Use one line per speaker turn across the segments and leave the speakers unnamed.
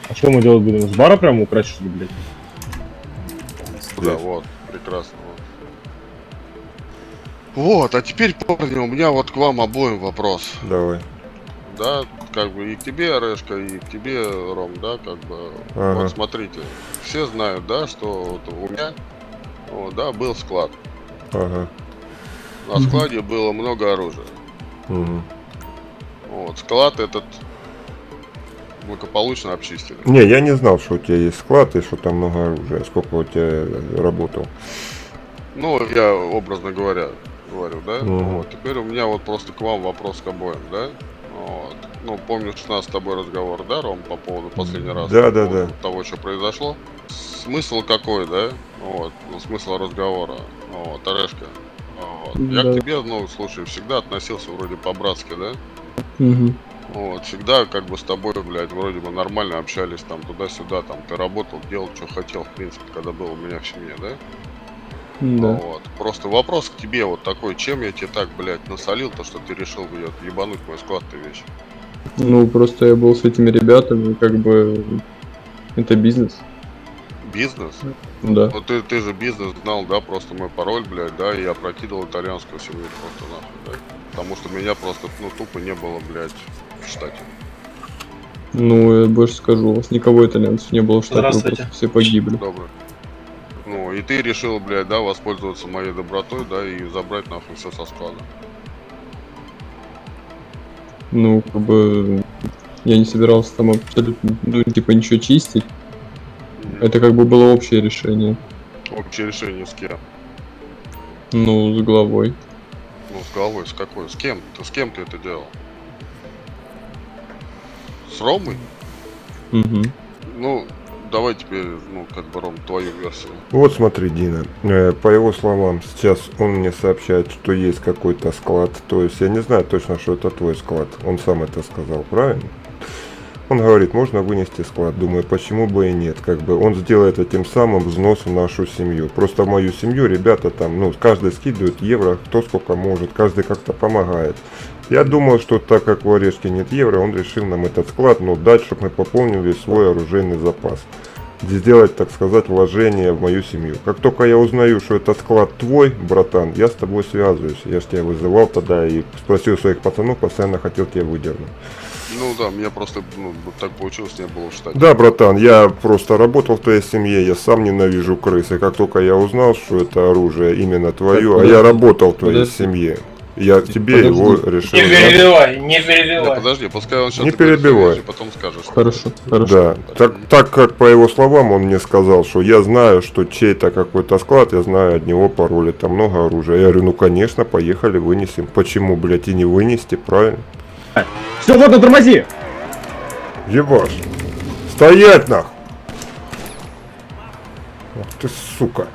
А что мы делать будем? С бара прямо украсть, что ли, блядь?
Да, вот, прекрасно. Вот, а теперь, парни, у меня вот к вам обоим вопрос.
Давай.
Да, как бы и к тебе, Орешка, и к тебе, Ром, да, как бы.
Ага.
Вот смотрите, все знают, да, что вот у меня, вот, да, был склад.
Ага.
На складе было много оружия.
Угу.
Вот, склад этот благополучно обчистили.
Не, я не знал, что у тебя есть склад и что там много оружия. Сколько у тебя работал?
Ну, я образно говорю, да?
Мгм.
Вот, теперь у меня вот просто к вам вопрос к обоим, да? Вот. Ну, помнишь у нас с тобой разговор, да, Ром, по поводу последний раз?
Да,
по
да,
поводу
да.
того, что произошло. Смысл какой, да? Вот, ну, смысл разговора. Вот, Орешка. Вот. Я
Да.
к тебе, ну, слушай, всегда относился вроде по-братски, да?
Угу.
Вот, всегда как бы с тобой, блядь, вроде бы нормально общались, там, туда-сюда, там, ты работал, делал, что хотел, в принципе, когда был у меня в семье, да?
Да.
Вот. Просто вопрос к тебе вот такой, чем я тебе так, блядь, насолил, то, что ты решил, блядь, ебануть мой склад-то вещь?
Ну, просто я был с этими ребятами, как бы это бизнес.
Бизнес?
Да.
Ну ты же бизнес знал, да, просто мой пароль, блядь, да, и я прокидывал итальянскую семью просто нахуй, да? Потому что меня просто, ну, тупо не было, блядь, в штате.
Ну, я больше скажу, у вас никого итальянцев не было в штате, вы
Здравствуйте.
просто все погибли.
Добро. Ну, и ты решил, блядь, да, воспользоваться моей добротой, да, и забрать нахуй все со склада.
Ну, как бы я не собирался там абсолютно, ну, типа, ничего чистить. Это как бы было общее решение.
Общее решение с кем?
Ну, с главой.
Ну, с головой, с какой? С кем? С кем ты это делал? С Ромой?
Угу.
Ну, давай теперь, ну, как бы, Ром, твою версию.
Вот смотри, Дина, по его словам, сейчас он мне сообщает, что есть какой-то склад. То есть я не знаю точно, что это твой склад. Он сам это сказал, правильно? Он говорит, можно вынести склад. Думаю, почему бы и нет. Как бы он сделает этим самым взнос в нашу семью. Просто в мою семью ребята там, ну, каждый скидывает евро, кто сколько может, каждый как-то помогает. Я думал, что так как у Орешки нет евро, он решил нам этот склад, ну, дать, чтобы мы пополнили свой оружейный запас. Сделать, так сказать, вложение в мою семью. Как только я узнаю, что это склад твой, братан, я с тобой связываюсь. Я ж тебя вызывал тогда и спросил своих пацанов, постоянно хотел тебя выдернуть.
Ну да, мне просто, ну, вот так получилось, не было в штате.
Да, братан, я просто работал в твоей семье, я сам ненавижу крыс. И как только я узнал, что это оружие именно твое,
Так,
а я
подожди,
работал в твоей
подожди.
семье, я тебе
Подожди.
его решил.
Не
дать.
перебивай, не
Да,
перебивай.
подожди, пускай он сейчас
Не перебивай.
потом скажешь.
Хорошо, хорошо.
Да, так как по его словам он мне сказал, что я знаю, что чей-то какой-то склад, я знаю от него пароли, там много оружия. Я говорю, ну конечно, поехали, вынесем. Почему, блядь, и не вынести, правильно?
Все, вот, тормози!
Ебаш. Стоять нахуй! Ах ты, сука.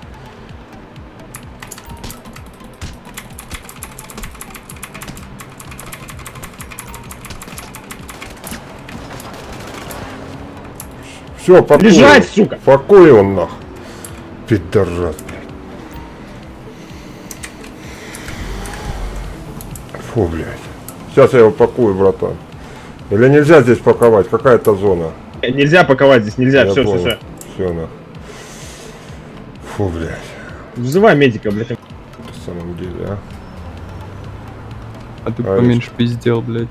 Все, покой.
Лежать, сука!
Покой он нахуй. Пидорас, блядь. Фу, блядь. Сейчас я его пакую, братан. Или нельзя здесь паковать? Какая-то зона.
Нельзя паковать здесь, нельзя,
Я
все, все,
понял.
все.
Все, нахуй. Фу, блядь.
Вызывай медика, блядь.
На самом деле, а.
А ты
А,
поменьше пиздел, блядь.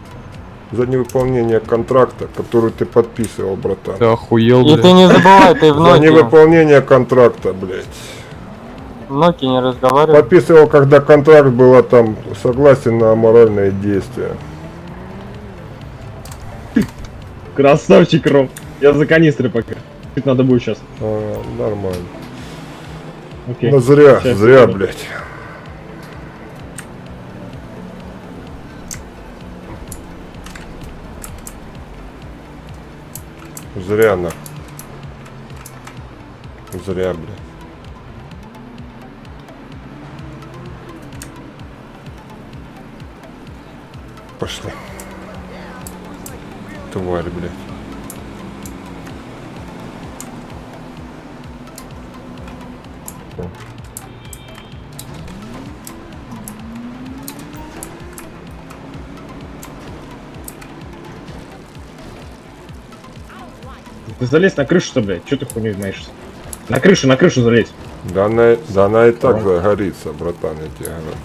За невыполнение контракта, который ты подписывал, братан.
Ты охуел,
И
блядь.
ты не забывай, ты в
За
ноте.
невыполнение контракта, блядь.
В ноте не разговаривай.
Подписывал, когда контракт было там согласен на аморальные действия.
Красавчик, Ром. Я за канистры пока. Чуть надо будет сейчас.
Нормально.
Окей.
Ну зря,
Сейчас,
зря,
секунду.
блядь. Зря, нахуй. Зря, блядь. Пошли. Тварь, блядь. Понятно.
Ты залезь на крышу-то, блядь. Че ты хуйней маешься? На крышу залезь.
Да она и так загорится, братан, я тебе говорю.